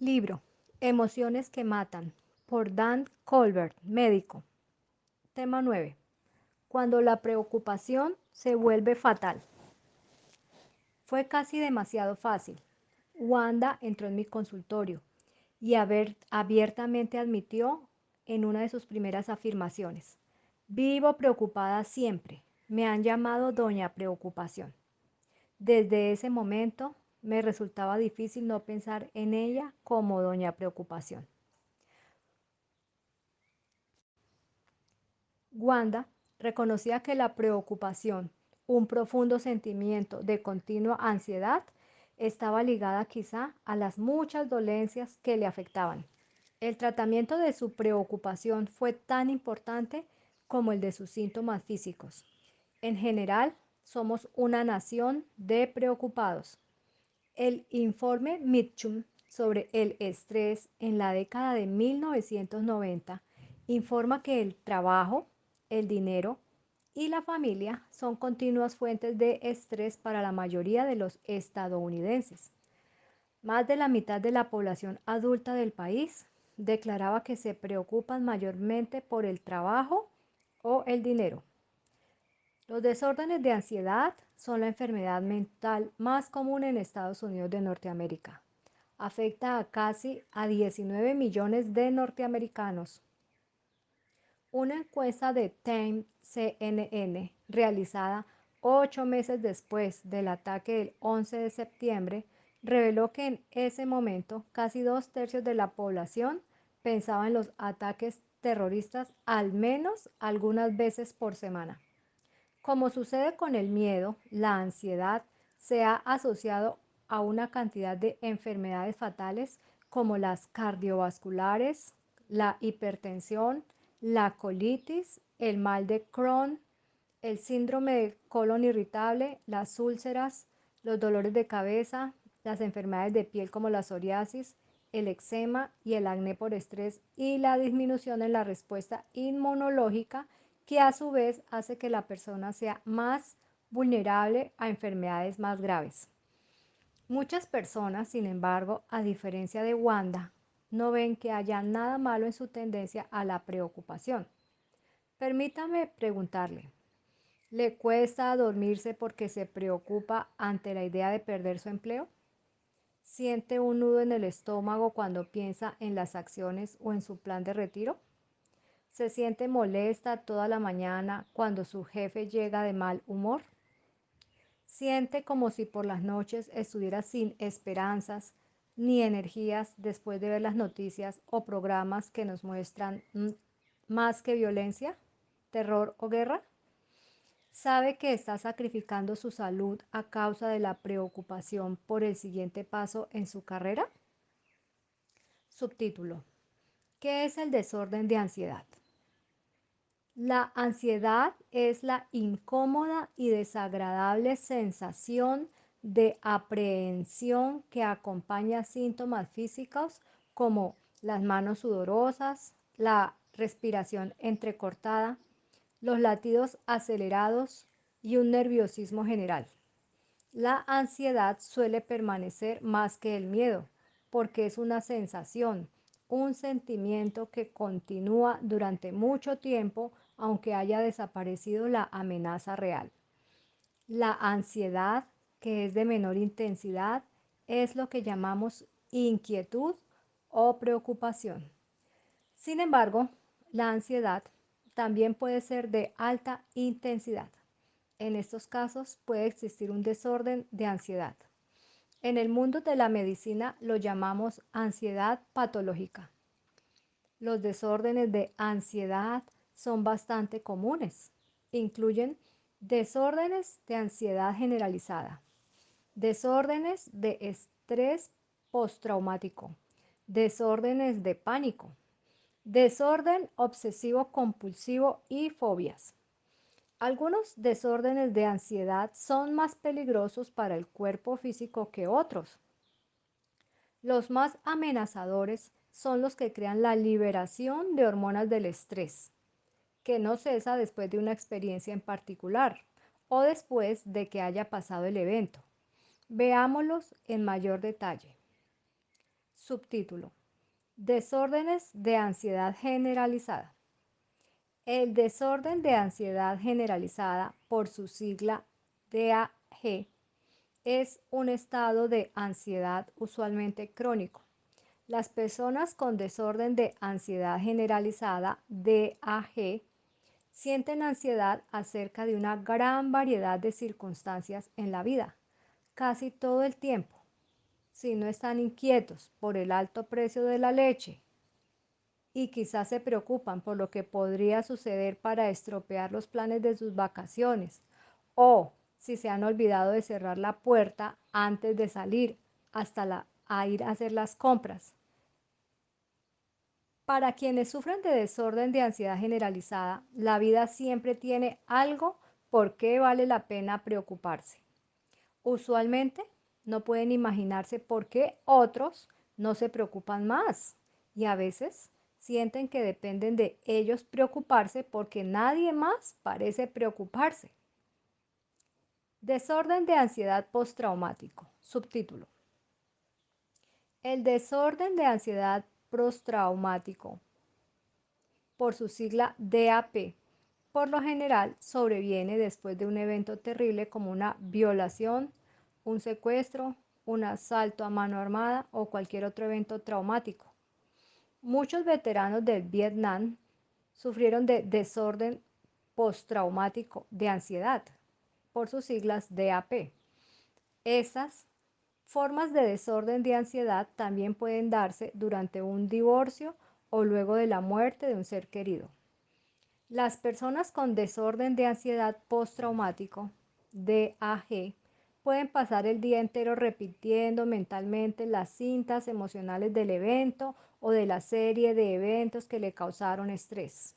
Libro, Emociones que matan, por Dan Colbert, médico. Tema 9. Cuando la preocupación se vuelve fatal. Fue casi demasiado fácil. Wanda entró en mi consultorio y abiertamente admitió en una de sus primeras afirmaciones: vivo preocupada siempre. Me han llamado Doña Preocupación. Desde ese momento me resultaba difícil no pensar en ella como Doña Preocupación. Wanda reconocía que la preocupación, un profundo sentimiento de continua ansiedad, estaba ligada quizá a las muchas dolencias que le afectaban. El tratamiento de su preocupación fue tan importante como el de sus síntomas físicos. En general, somos una nación de preocupados. El informe Mitchum sobre el estrés en la década de 1990 informa que el trabajo, el dinero y la familia son continuas fuentes de estrés para la mayoría de los estadounidenses. Más de la mitad de la población adulta del país declaraba que se preocupan mayormente por el trabajo o el dinero. Los desórdenes de ansiedad son la enfermedad mental más común en Estados Unidos de Norteamérica. Afecta a casi a 19 millones de norteamericanos. Una encuesta de Time CNN realizada 8 meses después del ataque del 11 de septiembre reveló que en ese momento casi 2/3 de la población pensaba en los ataques terroristas al menos algunas veces por semana. Como sucede con el miedo, la ansiedad se ha asociado a una cantidad de enfermedades fatales como las cardiovasculares, la hipertensión, la colitis, el mal de Crohn, el síndrome de colon irritable, las úlceras, los dolores de cabeza, las enfermedades de piel como la psoriasis, el eczema y el acné por estrés, y la disminución en la respuesta inmunológica, que a su vez hace que la persona sea más vulnerable a enfermedades más graves. Muchas personas, sin embargo, a diferencia de Wanda, no ven que haya nada malo en su tendencia a la preocupación. Permítame preguntarle, ¿le cuesta dormirse porque se preocupa ante la idea de perder su empleo? ¿Siente un nudo en el estómago cuando piensa en las acciones o en su plan de retiro? ¿Se siente molesta toda la mañana cuando su jefe llega de mal humor? ¿Siente como si por las noches estuviera sin esperanzas ni energías después de ver las noticias o programas que nos muestran más que violencia, terror o guerra? ¿Sabe que está sacrificando su salud a causa de la preocupación por el siguiente paso en su carrera? Subtítulo: ¿qué es el desorden de ansiedad? La ansiedad es la incómoda y desagradable sensación de aprehensión que acompaña síntomas físicos como las manos sudorosas, la respiración entrecortada, los latidos acelerados y un nerviosismo general. La ansiedad suele permanecer más que el miedo, porque es una sensación, un sentimiento que continúa durante mucho tiempo, aunque haya desaparecido la amenaza real. La ansiedad, que es de menor intensidad, es lo que llamamos inquietud o preocupación. Sin embargo, la ansiedad también puede ser de alta intensidad. En estos casos puede existir un desorden de ansiedad. En el mundo de la medicina lo llamamos ansiedad patológica. Los desórdenes de ansiedad son bastante comunes. Incluyen desórdenes de ansiedad generalizada, desórdenes de estrés postraumático, desórdenes de pánico, desorden obsesivo compulsivo y fobias. Algunos desórdenes de ansiedad son más peligrosos para el cuerpo físico que otros. Los más amenazadores son los que crean la liberación de hormonas del estrés, que no cesa después de una experiencia en particular o después de que haya pasado el evento. Veámoslos en mayor detalle. Subtítulo: Desórdenes de ansiedad generalizada. El desorden de ansiedad generalizada, por su sigla DAG, es un estado de ansiedad usualmente crónico. Las personas con desorden de ansiedad generalizada DAG sienten ansiedad acerca de una gran variedad de circunstancias en la vida, casi todo el tiempo. Si no están inquietos por el alto precio de la leche y quizás se preocupan por lo que podría suceder para estropear los planes de sus vacaciones, o si se han olvidado de cerrar la puerta antes de salir a ir a hacer las compras. Para quienes sufren de desorden de ansiedad generalizada, la vida siempre tiene algo por qué vale la pena preocuparse. Usualmente no pueden imaginarse por qué otros no se preocupan más, y a veces sienten que dependen de ellos preocuparse porque nadie más parece preocuparse. Desorden de ansiedad postraumático. Subtítulo: El desorden de ansiedad postraumático, por su sigla DAP, por lo general sobreviene después de un evento terrible como una violación, un secuestro, un asalto a mano armada o cualquier otro evento traumático. Muchos veteranos del Vietnam sufrieron de desorden postraumático de ansiedad, por sus siglas DAP. Esas formas de desorden de ansiedad también pueden darse durante un divorcio o luego de la muerte de un ser querido. Las personas con desorden de ansiedad postraumático, DAG, pueden pasar el día entero repitiendo mentalmente las cintas emocionales del evento o de la serie de eventos que le causaron estrés.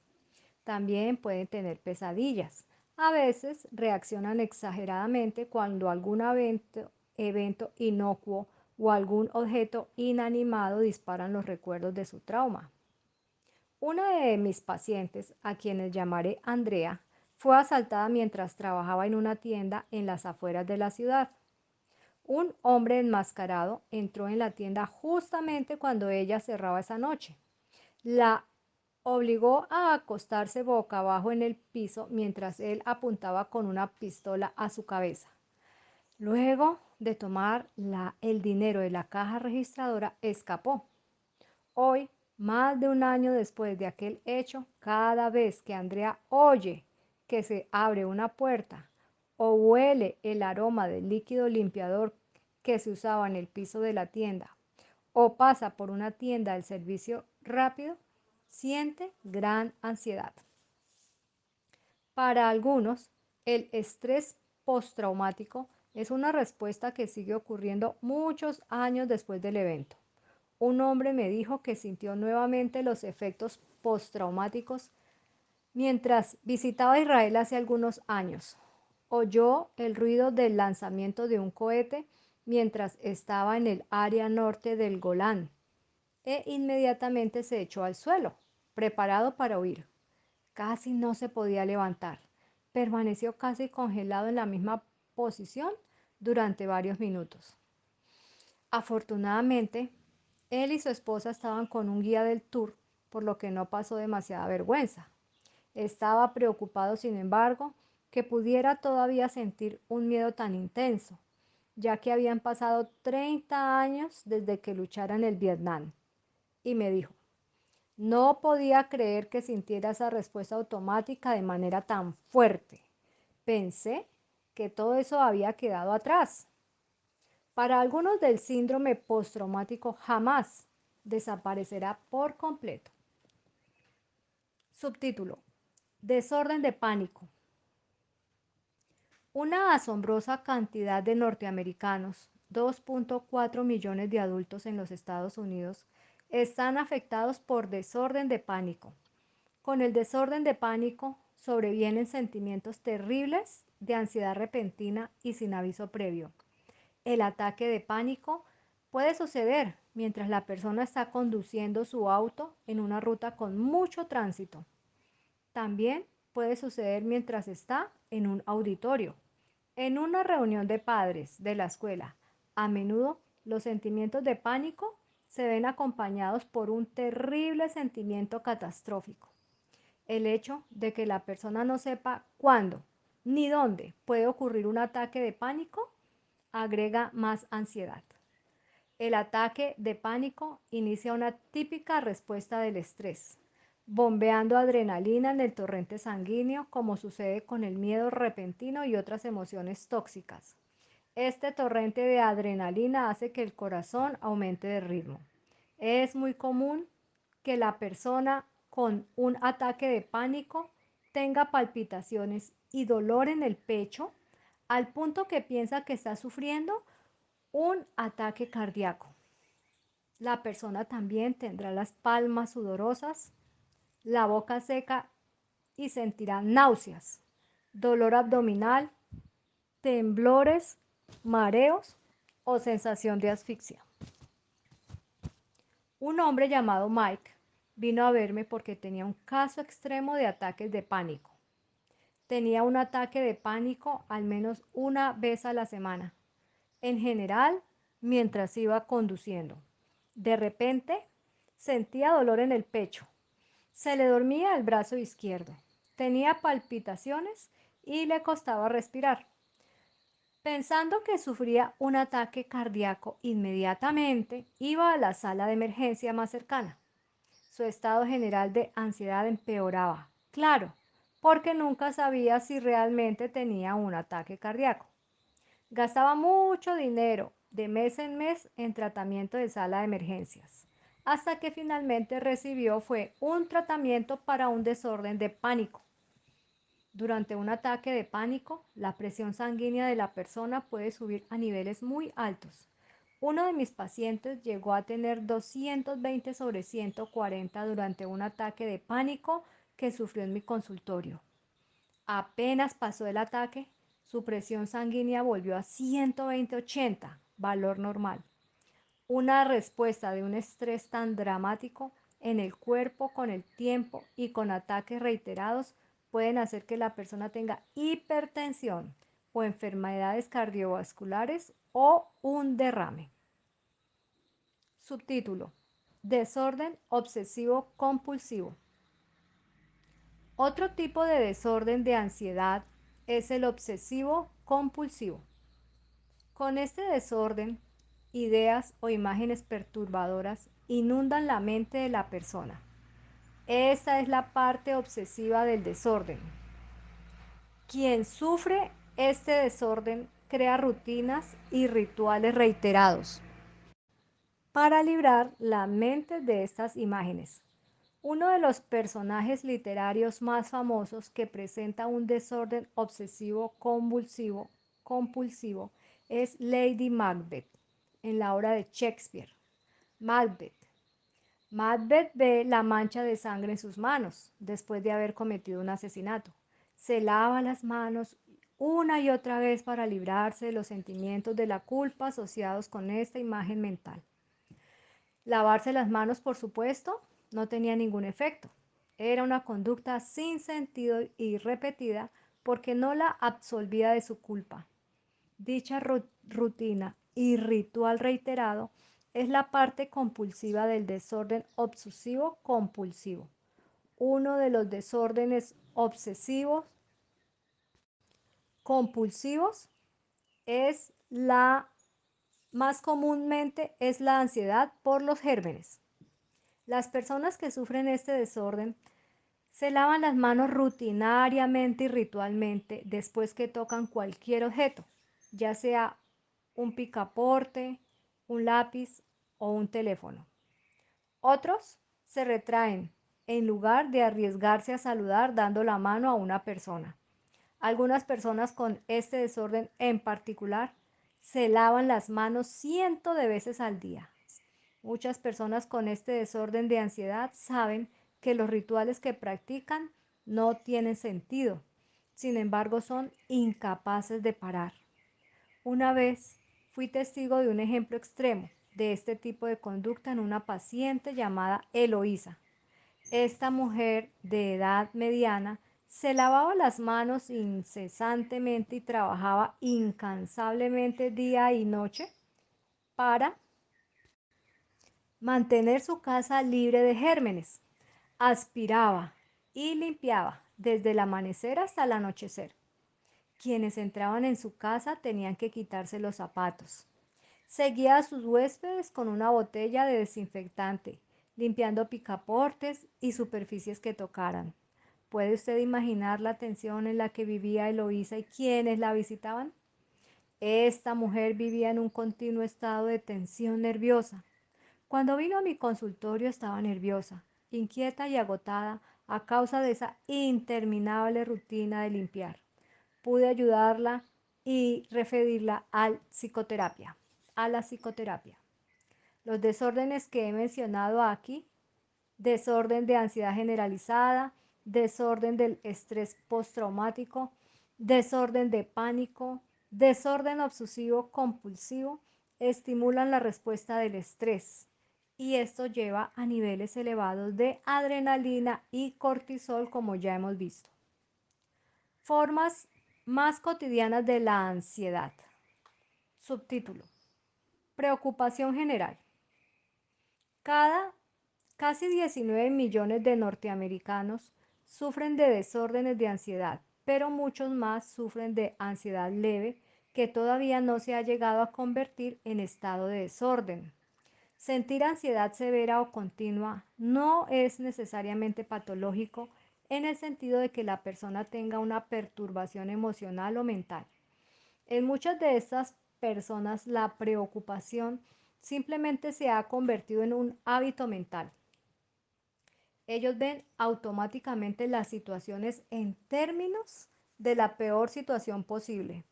También pueden tener pesadillas. A veces reaccionan exageradamente cuando algún evento inocuo o algún objeto inanimado disparan los recuerdos de su trauma. Una de mis pacientes, a quienes llamaré Andrea, fue asaltada mientras trabajaba en una tienda en las afueras de la ciudad. Un hombre enmascarado entró en la tienda justamente cuando ella cerraba esa noche. La obligó a acostarse boca abajo en el piso mientras él apuntaba con una pistola a su cabeza. Luego de tomar el dinero de la caja registradora, escapó. Hoy, más de un año después de aquel hecho, cada vez que Andrea oye que se abre una puerta o huele el aroma del líquido limpiador que se usaba en el piso de la tienda o pasa por una tienda del servicio rápido, siente gran ansiedad. Para algunos, el estrés postraumático es una respuesta que sigue ocurriendo muchos años después del evento. Un hombre me dijo que sintió nuevamente los efectos postraumáticos mientras visitaba Israel hace algunos años. Oyó el ruido del lanzamiento de un cohete mientras estaba en el área norte del Golán e inmediatamente se echó al suelo, preparado para huir. Casi no se podía levantar. Permaneció casi congelado en la misma posición durante varios minutos. Afortunadamente, él y su esposa estaban con un guía del tour, por lo que no pasó demasiada vergüenza. Estaba preocupado, sin embargo, que pudiera todavía sentir un miedo tan intenso, ya que habían pasado 30 años desde que luchara en el Vietnam. Y me dijo: no podía creer que sintiera esa respuesta automática de manera tan fuerte. Pensé que todo eso había quedado atrás. Para algunos del síndrome postraumático jamás desaparecerá por completo. Subtítulo: Desorden de pánico. Una asombrosa cantidad de norteamericanos, 2.4 millones de adultos en los Estados Unidos, están afectados por desorden de pánico. Con el desorden de pánico sobrevienen sentimientos terribles de ansiedad repentina y sin aviso previo. El ataque de pánico puede suceder mientras la persona está conduciendo su auto en una ruta con mucho tránsito. También puede suceder mientras está en un auditorio, en una reunión de padres de la escuela. A menudo los sentimientos de pánico se ven acompañados por un terrible sentimiento catastrófico. El hecho de que la persona no sepa cuándo ni dónde puede ocurrir un ataque de pánico agrega más ansiedad. El ataque de pánico inicia una típica respuesta del estrés, bombeando adrenalina en el torrente sanguíneo, como sucede con el miedo repentino y otras emociones tóxicas. Este torrente de adrenalina hace que el corazón aumente de ritmo. Es muy común que la persona con un ataque de pánico tenga palpitaciones y dolor en el pecho al punto que piensa que está sufriendo un ataque cardíaco. La persona también tendrá las palmas sudorosas, la boca seca y sentirá náuseas, dolor abdominal, temblores, mareos o sensación de asfixia. Un hombre llamado Mike vino a verme porque tenía un caso extremo de ataques de pánico. Tenía un ataque de pánico al menos una vez a la semana, en general mientras iba conduciendo. De repente sentía dolor en el pecho, se le dormía el brazo izquierdo, tenía palpitaciones y le costaba respirar. Pensando que sufría un ataque cardíaco, inmediatamente iba a la sala de emergencia más cercana. Su estado general de ansiedad empeoraba, claro, porque nunca sabía si realmente tenía un ataque cardíaco. Gastaba mucho dinero de mes en mes en tratamiento de sala de emergencias, hasta que finalmente recibió fue un tratamiento para un desorden de pánico. Durante un ataque de pánico, la presión sanguínea de la persona puede subir a niveles muy altos. Uno de mis pacientes llegó a tener 220 sobre 140 durante un ataque de pánico que sufrió en mi consultorio. Apenas pasó el ataque, su presión sanguínea volvió a 120/80, valor normal. Una respuesta de un estrés tan dramático en el cuerpo con el tiempo y con ataques reiterados pueden hacer que la persona tenga hipertensión o enfermedades cardiovasculares o un derrame. Subtítulo: Desorden obsesivo compulsivo. Otro tipo de desorden de ansiedad es el obsesivo compulsivo. Con este desorden, ideas o imágenes perturbadoras inundan la mente de la persona. Esta es la parte obsesiva del desorden. Quien sufre este desorden crea rutinas y rituales reiterados para librar la mente de estas imágenes. Uno de los personajes literarios más famosos que presenta un desorden obsesivo compulsivo es Lady Macbeth en la obra de Shakespeare. Macbeth. Macbeth ve la mancha de sangre en sus manos después de haber cometido un asesinato. Se lava las manos una y otra vez para librarse de los sentimientos de la culpa asociados con esta imagen mental. Lavarse las manos, por supuesto, no tenía ningún efecto. Era una conducta sin sentido y repetida porque no la absolvía de su culpa. Dicha rutina y ritual reiterado es la parte compulsiva del desorden obsesivo compulsivo. Uno de los desórdenes obsesivos compulsivos es la más comúnmente es la ansiedad por los gérmenes. Las personas que sufren este desorden se lavan las manos rutinariamente y ritualmente después que tocan cualquier objeto, ya sea un picaporte, un lápiz o un teléfono. Otros se retraen en lugar de arriesgarse a saludar dando la mano a una persona. Algunas personas con este desorden en particular se lavan las manos cientos de veces al día. Muchas personas con este desorden de ansiedad saben que los rituales que practican no tienen sentido. Sin embargo, son incapaces de parar. Una vez fui testigo de un ejemplo extremo de este tipo de conducta en una paciente llamada Eloísa. Esta mujer de edad mediana se lavaba las manos incesantemente y trabajaba incansablemente día y noche para Mantener su casa libre de gérmenes. Aspiraba y limpiaba desde el amanecer hasta el anochecer. Quienes entraban en su casa tenían que quitarse los zapatos. Seguía a sus huéspedes con una botella de desinfectante, limpiando picaportes y superficies que tocaran. ¿Puede usted imaginar la tensión en la que vivía Eloísa y quienes la visitaban? Esta mujer vivía en un continuo estado de tensión nerviosa. Cuando vino a mi consultorio estaba nerviosa, inquieta y agotada a causa de esa interminable rutina de limpiar. Pude ayudarla y referirla a la psicoterapia. Los desórdenes que he mencionado aquí: desorden de ansiedad generalizada, desorden del estrés postraumático, desorden de pánico, desorden obsesivo compulsivo, estimulan la respuesta del estrés y esto lleva a niveles elevados de adrenalina y cortisol, como ya hemos visto. Formas más cotidianas de la ansiedad. Subtítulo: preocupación general. Cada Casi 19 millones de norteamericanos sufren de desórdenes de ansiedad, pero muchos más sufren de ansiedad leve que todavía no se ha llegado a convertir en estado de desorden. Sentir ansiedad severa o continua no es necesariamente patológico en el sentido de que la persona tenga una perturbación emocional o mental. En muchas de estas personas la preocupación simplemente se ha convertido en un hábito mental. Ellos ven automáticamente las situaciones en términos de la peor situación posible.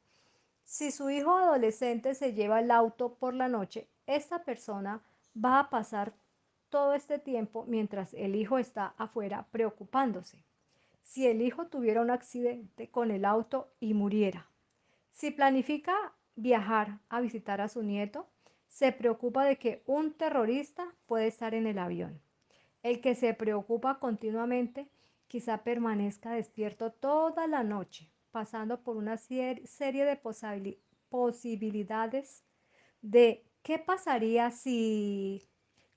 Si su hijo adolescente se lleva el auto por la noche, esta persona va a pasar todo este tiempo mientras el hijo está afuera preocupándose. Si el hijo tuviera un accidente con el auto y muriera. Si planifica viajar a visitar a su nieto, se preocupa de que un terrorista puede estar en el avión. El que se preocupa continuamente quizá permanezca despierto toda la noche, pasando por una serie de posibilidades de qué pasaría si,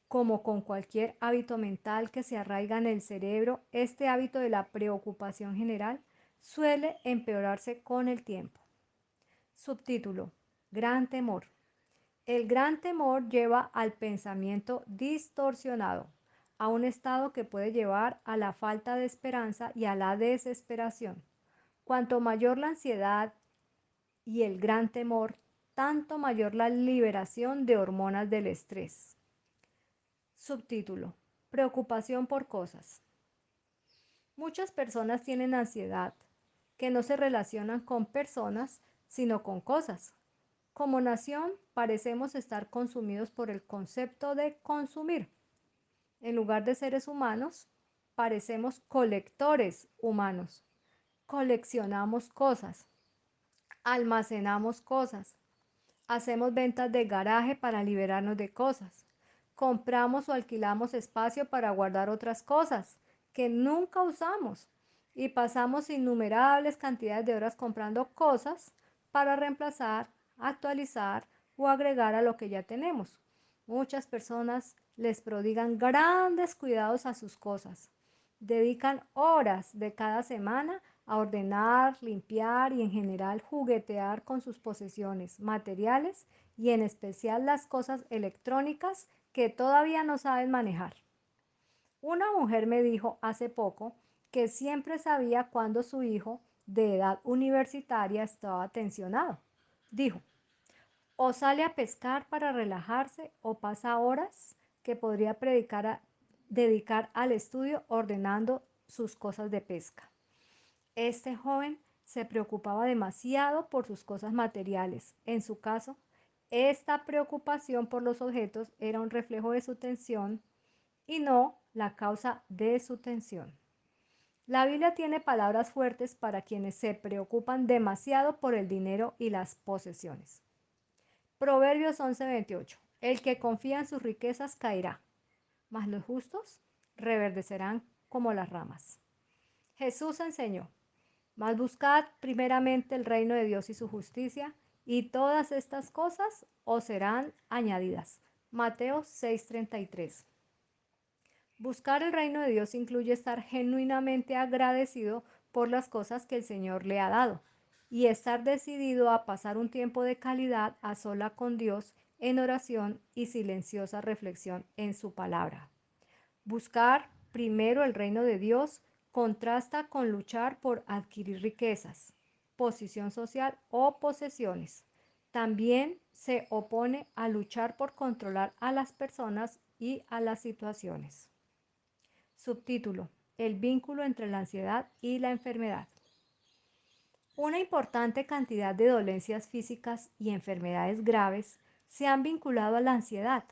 como con cualquier hábito mental que se arraiga en el cerebro, este hábito de la preocupación general suele empeorarse con el tiempo. Subtítulo: Gran temor. El gran temor lleva al pensamiento distorsionado, a un estado que puede llevar a la falta de esperanza y a la desesperación. Cuanto mayor la ansiedad y el gran temor, tanto mayor la liberación de hormonas del estrés. Subtítulo: preocupación por cosas. Muchas personas tienen ansiedad que no se relacionan con personas, sino con cosas. Como nación, parecemos estar consumidos por el concepto de consumir. En lugar de seres humanos, parecemos colectores humanos. Coleccionamos cosas, almacenamos cosas, hacemos ventas de garaje para liberarnos de cosas, compramos o alquilamos espacio para guardar otras cosas que nunca usamos y pasamos innumerables cantidades de horas comprando cosas para reemplazar, actualizar o agregar a lo que ya tenemos. Muchas personas les prodigan grandes cuidados a sus cosas. Dedican horas de cada semana a ordenar, limpiar y en general juguetear con sus posesiones materiales y en especial las cosas electrónicas que todavía no saben manejar. Una mujer me dijo hace poco que siempre sabía cuando su hijo de edad universitaria estaba tensionado. Dijo: o sale a pescar para relajarse o pasa horas que podría dedicar al estudio ordenando sus cosas de pesca. Este joven se preocupaba demasiado por sus cosas materiales. En su caso, esta preocupación por los objetos era un reflejo de su tensión y no la causa de su tensión. La Biblia tiene palabras fuertes para quienes se preocupan demasiado por el dinero y las posesiones. Proverbios 11:28. El que confía en sus riquezas caerá, mas los justos reverdecerán como las ramas. Jesús enseñó: mas buscad primeramente el reino de Dios y su justicia, y todas estas cosas os serán añadidas. Mateo 6:33. Buscar el reino de Dios incluye estar genuinamente agradecido por las cosas que el Señor le ha dado y estar decidido a pasar un tiempo de calidad a sola con Dios en oración y silenciosa reflexión en su palabra. Buscar primero el reino de Dios contrasta con luchar por adquirir riquezas, posición social o posesiones. También se opone a luchar por controlar a las personas y a las situaciones. Subtítulo: El vínculo entre la ansiedad y la enfermedad. Una importante cantidad de dolencias físicas y enfermedades graves se han vinculado a la ansiedad,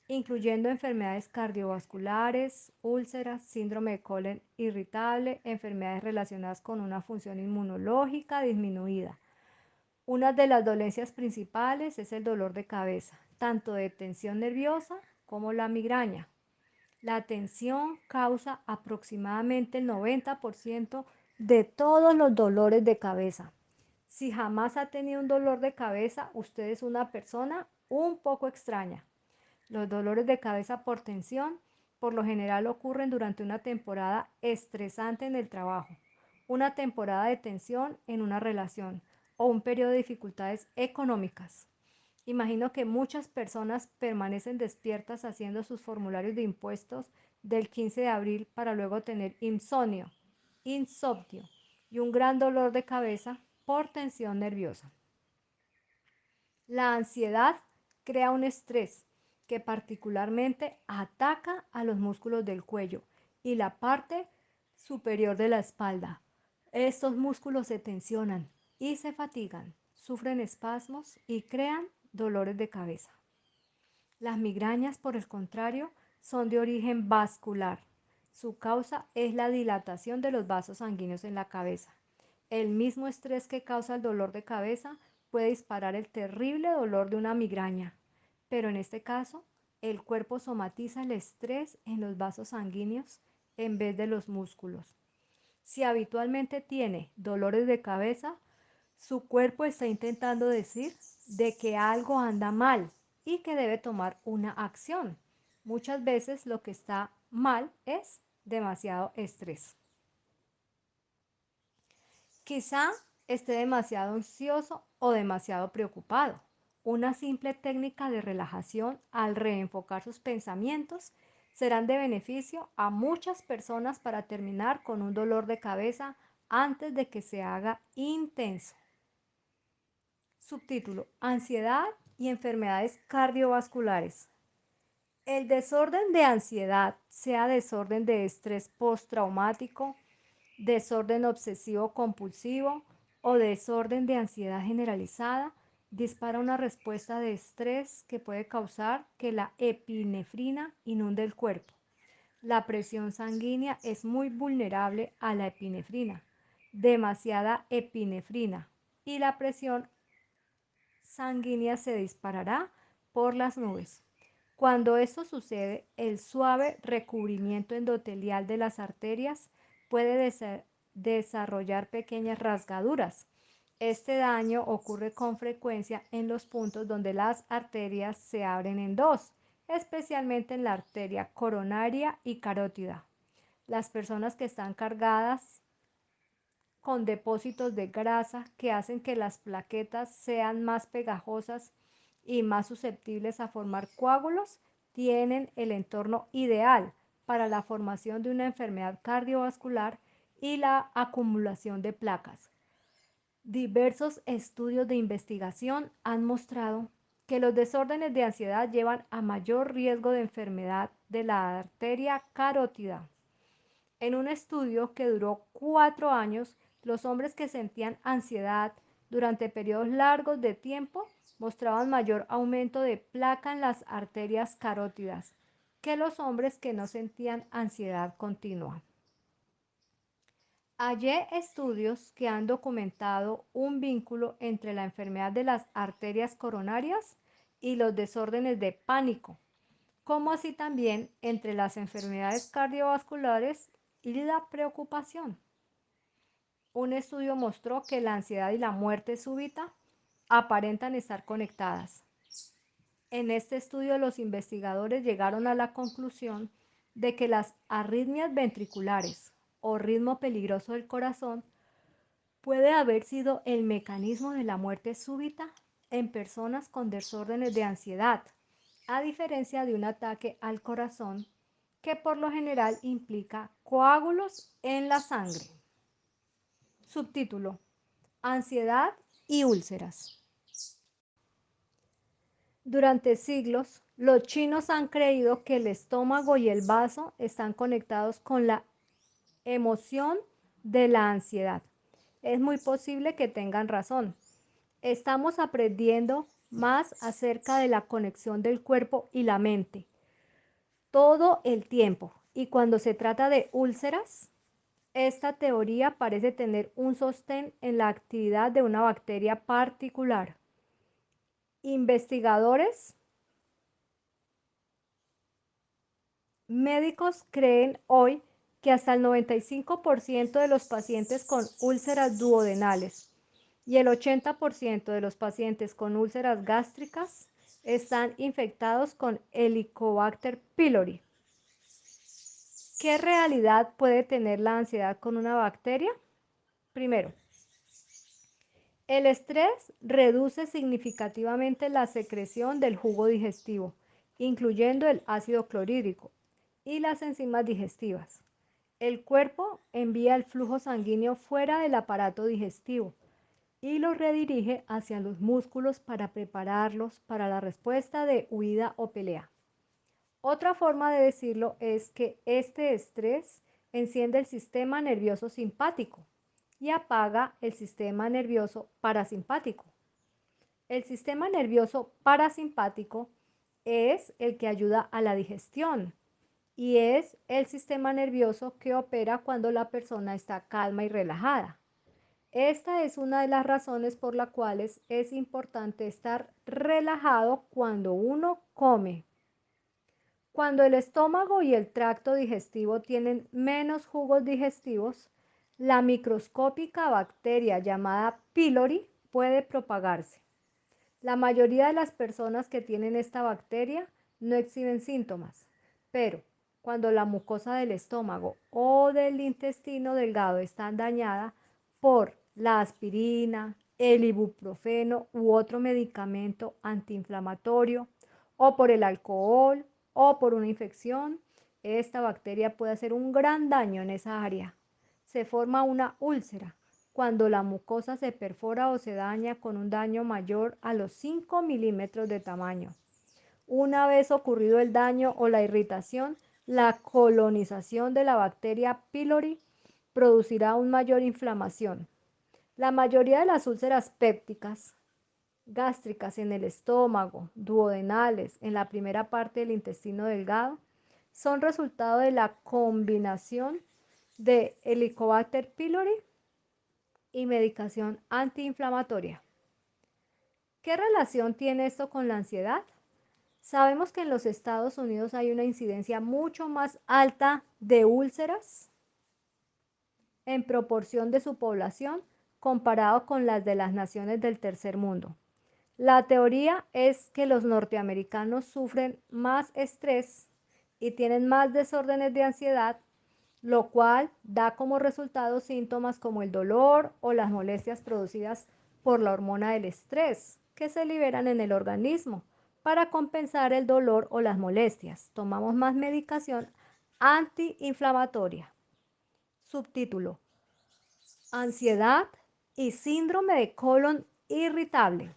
incluyendo enfermedades cardiovasculares, úlceras, síndrome de colon irritable, enfermedades relacionadas con una función inmunológica disminuida. Una de las dolencias principales es el dolor de cabeza, tanto de tensión nerviosa como la migraña. La tensión causa aproximadamente el 90% de todos los dolores de cabeza. Si jamás ha tenido un dolor de cabeza, usted es una persona un poco extraña. Los dolores de cabeza por tensión por lo general ocurren durante una temporada estresante en el trabajo, una temporada de tensión en una relación o un periodo de dificultades económicas. Imagino que muchas personas permanecen despiertas haciendo sus formularios de impuestos del 15 de abril para luego tener insomnio y un gran dolor de cabeza por tensión nerviosa. La ansiedad crea un estrés que particularmente ataca a los músculos del cuello y la parte superior de la espalda. Estos músculos se tensionan y se fatigan, sufren espasmos y crean dolores de cabeza. Las migrañas, por el contrario, son de origen vascular. Su causa es la dilatación de los vasos sanguíneos en la cabeza. El mismo estrés que causa el dolor de cabeza puede disparar el terrible dolor de una migraña, pero en este caso, el cuerpo somatiza el estrés en los vasos sanguíneos en vez de los músculos. Si habitualmente tiene dolores de cabeza, su cuerpo está intentando decir de que algo anda mal y que debe tomar una acción. Muchas veces lo que está mal es demasiado estrés. Quizá esté demasiado ansioso o demasiado preocupado. Una simple técnica de relajación al reenfocar sus pensamientos serán de beneficio a muchas personas para terminar con un dolor de cabeza antes de que se haga intenso. Subtítulo: Ansiedad y enfermedades cardiovasculares. El desorden de ansiedad, sea desorden de estrés postraumático, desorden obsesivo compulsivo o desorden de ansiedad generalizada, dispara una respuesta de estrés que puede causar que la epinefrina inunde el cuerpo. La presión sanguínea es muy vulnerable a la epinefrina. Demasiada epinefrina y la presión sanguínea se disparará por las nubes. Cuando esto sucede, el suave recubrimiento endotelial de las arterias puede desarrollar pequeñas rasgaduras. Este daño ocurre con frecuencia en los puntos donde las arterias se abren en dos, especialmente en la arteria coronaria y carótida. Las personas que están cargadas con depósitos de grasa que hacen que las plaquetas sean más pegajosas y más susceptibles a formar coágulos, tienen el entorno ideal para la formación de una enfermedad cardiovascular y la acumulación de placas. Diversos estudios de investigación han mostrado que los desórdenes de ansiedad llevan a mayor riesgo de enfermedad de la arteria carótida. En un estudio que duró 4 años, los hombres que sentían ansiedad durante periodos largos de tiempo mostraban mayor aumento de placa en las arterias carótidas que los hombres que no sentían ansiedad continua. Hallé estudios que han documentado un vínculo entre la enfermedad de las arterias coronarias y los desórdenes de pánico, como así también entre las enfermedades cardiovasculares y la preocupación. Un estudio mostró que la ansiedad y la muerte súbita aparentan estar conectadas. En este estudio, los investigadores llegaron a la conclusión de que las arritmias ventriculares o ritmo peligroso del corazón puede haber sido el mecanismo de la muerte súbita en personas con desórdenes de ansiedad, a diferencia de un ataque al corazón que por lo general implica coágulos en la sangre. Subtítulo: Ansiedad y úlceras. Durante siglos, los chinos han creído que el estómago y el vaso están conectados con la emoción de la ansiedad. Es muy posible que tengan razón. Estamos aprendiendo más acerca de la conexión del cuerpo y la mente todo el tiempo. Y cuando se trata de úlceras, esta teoría parece tener un sostén en la actividad de una bacteria particular. Investigadores médicos creen hoy que hasta el 95% de los pacientes con úlceras duodenales y el 80% de los pacientes con úlceras gástricas están infectados con Helicobacter pylori. ¿Qué realidad puede tener la ansiedad con una bacteria? Primero, el estrés reduce significativamente la secreción del jugo digestivo, incluyendo el ácido clorhídrico y las enzimas digestivas. El cuerpo envía el flujo sanguíneo fuera del aparato digestivo y lo redirige hacia los músculos para prepararlos para la respuesta de huida o pelea. Otra forma de decirlo es que este estrés enciende el sistema nervioso simpático y apaga el sistema nervioso parasimpático. El sistema nervioso parasimpático es el que ayuda a la digestión y es el sistema nervioso que opera cuando la persona está calma y relajada. Esta es una de las razones por las cuales es importante estar relajado cuando uno come. Cuando el estómago y el tracto digestivo tienen menos jugos digestivos, la microscópica bacteria llamada pylori puede propagarse. La mayoría de las personas que tienen esta bacteria no exhiben síntomas, pero cuando la mucosa del estómago o del intestino delgado está dañada por la aspirina, el ibuprofeno u otro medicamento antiinflamatorio, o por el alcohol o por una infección, esta bacteria puede hacer un gran daño en esa área. Se forma una úlcera cuando la mucosa se perfora o se daña con un daño mayor a los 5 milímetros de tamaño. Una vez ocurrido el daño o la irritación, la colonización de la bacteria pylori producirá aún mayor inflamación. La mayoría de las úlceras pépticas, gástricas en el estómago, duodenales, en la primera parte del intestino delgado, son resultado de la combinación de Helicobacter pylori y medicación antiinflamatoria. ¿Qué relación tiene esto con la ansiedad? Sabemos que en los Estados Unidos hay una incidencia mucho más alta de úlceras en proporción de su población comparado con las de las naciones del tercer mundo. La teoría es que los norteamericanos sufren más estrés y tienen más desórdenes de ansiedad, lo cual da como resultado síntomas como el dolor o las molestias producidas por la hormona del estrés, que se liberan en el organismo. Para compensar el dolor o las molestias, tomamos más medicación antiinflamatoria. Subtítulo: Ansiedad y síndrome de colon irritable.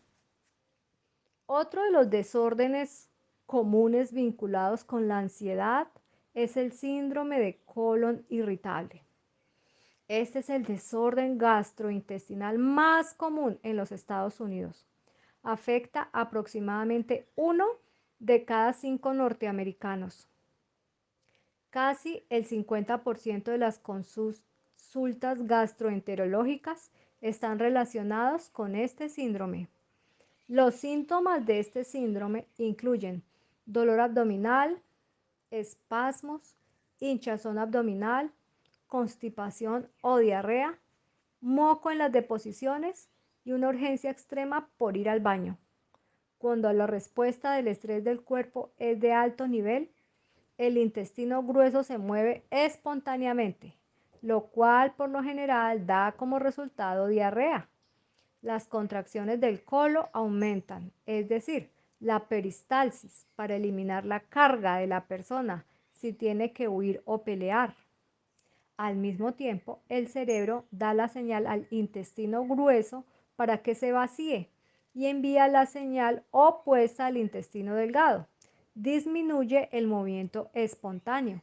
Otro de los desórdenes comunes vinculados con la ansiedad es el síndrome de colon irritable. Este es el desorden gastrointestinal más común en los Estados Unidos. Afecta aproximadamente 1 de cada 5 norteamericanos. Casi el 50% de las consultas gastroenterológicas están relacionadas con este síndrome. Los síntomas de este síndrome incluyen dolor abdominal, espasmos, hinchazón abdominal, constipación o diarrea, moco en las deposiciones y una urgencia extrema por ir al baño. Cuando la respuesta del estrés del cuerpo es de alto nivel, el intestino grueso se mueve espontáneamente, lo cual por lo general da como resultado diarrea. Las contracciones del colon aumentan, es decir, la peristalsis para eliminar la carga de la persona si tiene que huir o pelear. Al mismo tiempo, el cerebro da la señal al intestino grueso para que se vacíe y envía la señal opuesta al intestino delgado. Disminuye el movimiento espontáneo.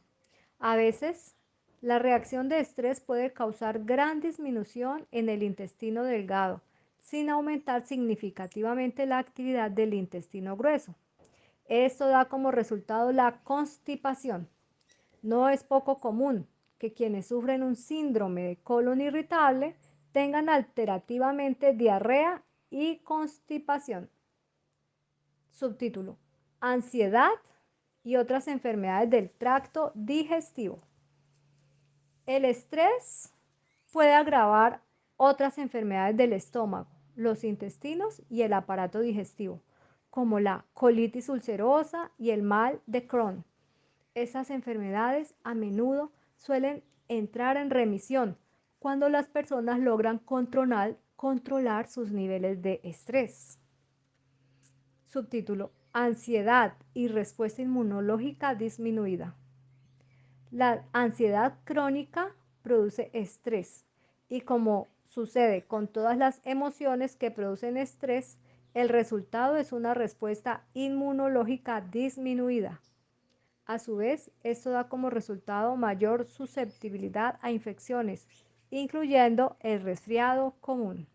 A veces, la reacción de estrés puede causar gran disminución en el intestino delgado, sin aumentar significativamente la actividad del intestino grueso. Esto da como resultado la constipación. No es poco común que quienes sufren un síndrome de colon irritable tengan alterativamente diarrea y constipación. Subtítulo: Ansiedad y otras enfermedades del tracto digestivo. El estrés puede agravar otras enfermedades del estómago, los intestinos y el aparato digestivo, como la colitis ulcerosa y el mal de Crohn. Esas enfermedades a menudo suelen entrar en remisión cuando las personas logran controlar sus niveles de estrés. Subtítulo: Ansiedad y respuesta inmunológica disminuida. La ansiedad crónica produce estrés y, como sucede con todas las emociones que producen estrés, el resultado es una respuesta inmunológica disminuida. A su vez, esto da como resultado mayor susceptibilidad a infecciones, incluyendo el resfriado común.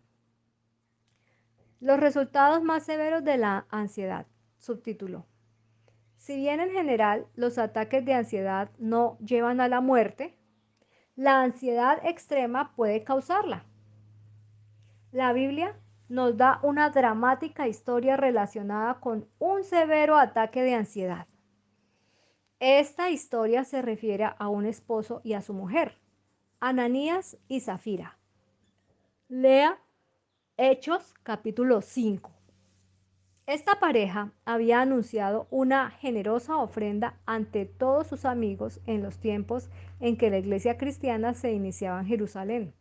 Los resultados más severos de la ansiedad. Subtítulo: Si bien en general los ataques de ansiedad no llevan a la muerte, la ansiedad extrema puede causarla. La Biblia nos da una dramática historia relacionada con un severo ataque de ansiedad. Esta historia se refiere a un esposo y a su mujer, Ananías y Zafira. Lea Hechos capítulo 5. Esta pareja había anunciado una generosa ofrenda ante todos sus amigos en los tiempos en que la iglesia cristiana se iniciaba en Jerusalén.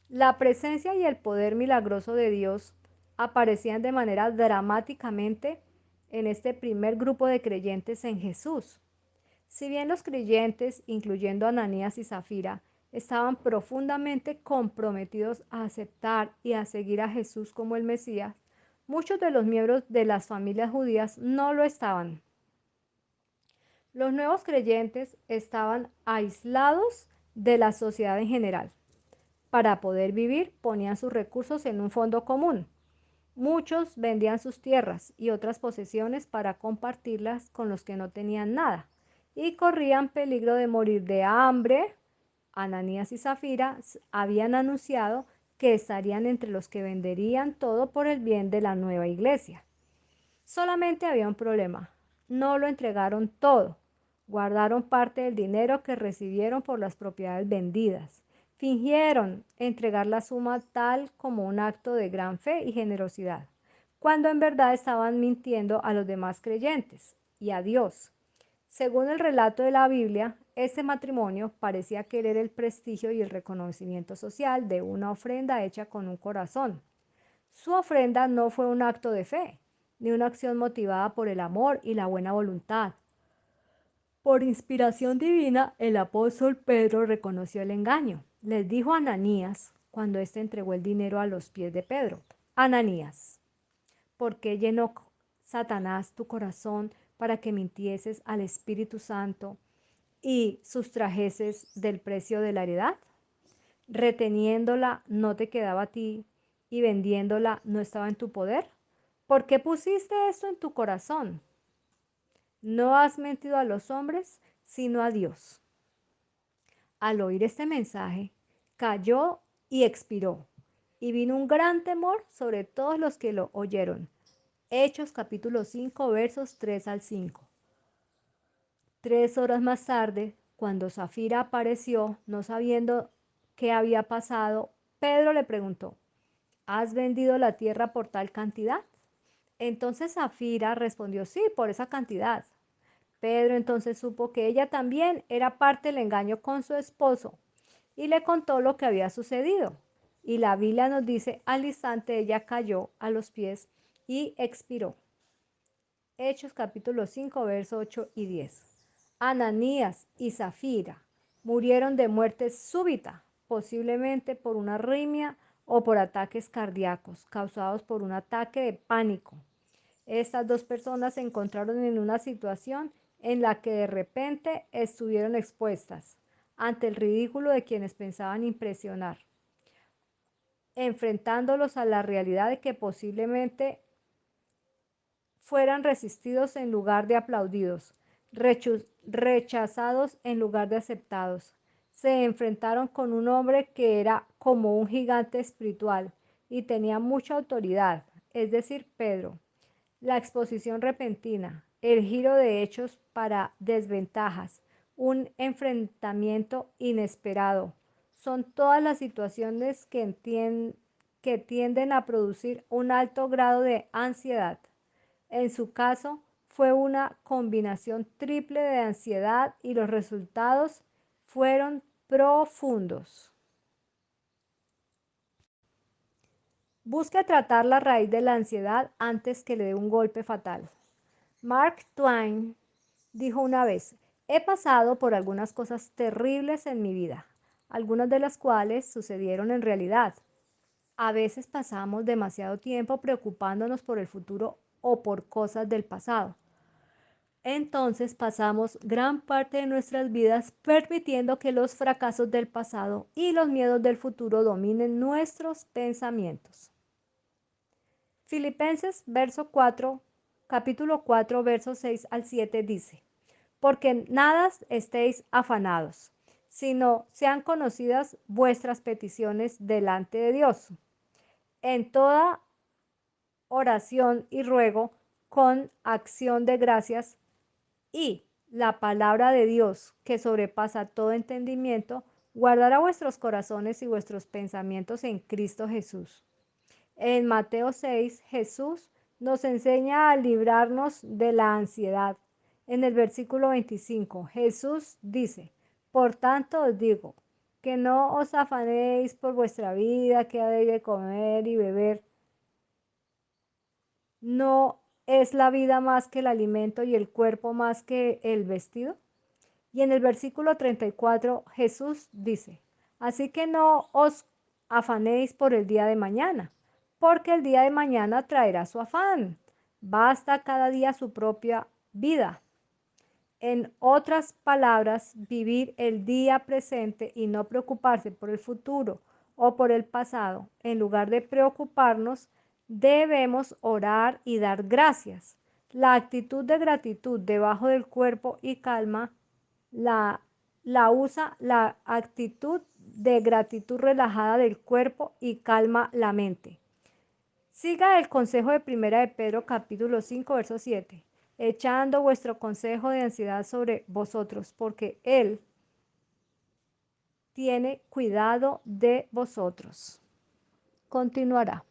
La presencia y el poder milagroso de Dios aparecían de manera dramáticamente en este primer grupo de creyentes en Jesús. Si bien los creyentes, incluyendo a Ananías y Zafira, estaban profundamente comprometidos a aceptar y a seguir a Jesús como el Mesías, muchos de los miembros de las familias judías no lo estaban. Los nuevos creyentes estaban aislados de la sociedad en general. Para poder vivir, ponían sus recursos en un fondo común. Muchos vendían sus tierras y otras posesiones para compartirlas con los que no tenían nada y corrían peligro de morir de hambre. Ananías y Zafira habían anunciado que estarían entre los que venderían todo por el bien de la nueva iglesia. Solamente había un problema: no lo entregaron todo. Guardaron parte del dinero que recibieron por las propiedades vendidas. Fingieron entregar la suma tal como un acto de gran fe y generosidad, cuando en verdad estaban mintiendo a los demás creyentes y a Dios. Según el relato de la Biblia, este matrimonio parecía querer el prestigio y el reconocimiento social de una ofrenda hecha con un corazón. Su ofrenda no fue un acto de fe, ni una acción motivada por el amor y la buena voluntad. Por inspiración divina, el apóstol Pedro reconoció el engaño. Les dijo a Ananías, cuando éste entregó el dinero a los pies de Pedro: Ananías, ¿por qué llenó Satanás tu corazón para que mintieses al Espíritu Santo y sustrajeses del precio de la heredad? Reteniéndola no te quedaba a ti y vendiéndola no estaba en tu poder. ¿Por qué pusiste esto en tu corazón? No has mentido a los hombres, sino a Dios. Al oír este mensaje, cayó y expiró, y vino un gran temor sobre todos los que lo oyeron. Hechos capítulo 5 versos 3 al 5. 3 horas más tarde, cuando Zafira apareció, no sabiendo qué había pasado, Pedro le preguntó: ¿Has vendido la tierra por tal cantidad? Entonces Zafira respondió, sí, por esa cantidad. Pedro entonces supo que ella también era parte del engaño con su esposo y le contó lo que había sucedido. Y la Biblia nos dice, al instante ella cayó a los pies y expiró. Hechos capítulo 5, versos 8 y 10. Ananías y Zafira murieron de muerte súbita, posiblemente por una arritmia o por ataques cardíacos causados por un ataque de pánico. Estas dos personas se encontraron en una situación en la que de repente estuvieron expuestas ante el ridículo de quienes pensaban impresionar, enfrentándolos a la realidad de que posiblemente fueran resistidos en lugar de aplaudidos, rechazados en lugar de aceptados. Se enfrentaron con un hombre que era como un gigante espiritual y tenía mucha autoridad, es decir, Pedro. La exposición repentina, el giro de hechos para desventajas, un enfrentamiento inesperado, son todas las situaciones que tienden a producir un alto grado de ansiedad. En su caso, fue una combinación triple de ansiedad y los resultados fueron profundos. Busque tratar la raíz de la ansiedad antes que le dé un golpe fatal. Mark Twain dijo una vez, he pasado por algunas cosas terribles en mi vida, algunas de las cuales sucedieron en realidad. A veces pasamos demasiado tiempo preocupándonos por el futuro o por cosas del pasado. Entonces pasamos gran parte de nuestras vidas permitiendo que los fracasos del pasado y los miedos del futuro dominen nuestros pensamientos. Filipenses capítulo 4, versos 6 al 7 dice, porque nada estéis afanados, sino sean conocidas vuestras peticiones delante de Dios. En toda oración y ruego, con acción de gracias, y la palabra de Dios, que sobrepasa todo entendimiento, guardará vuestros corazones y vuestros pensamientos en Cristo Jesús. En Mateo 6, Jesús nos enseña a librarnos de la ansiedad. En el versículo 25, Jesús dice, por tanto os digo, que no os afanéis por vuestra vida, que habéis de comer y beber. ¿No es la vida más que el alimento y el cuerpo más que el vestido? Y en el versículo 34 Jesús dice, así que no os afanéis por el día de mañana, porque el día de mañana traerá su afán. Basta cada día su propia vida. En otras palabras, vivir el día presente y no preocuparse por el futuro o por el pasado, en lugar de preocuparnos, debemos orar y dar gracias. La actitud de gratitud debajo del cuerpo y calma la, la actitud de gratitud relajada del cuerpo y calma la mente. Siga el consejo de Primera de Pedro capítulo 5 verso 7, echando vuestro consejo de ansiedad sobre vosotros, porque Él tiene cuidado de vosotros. Continuará.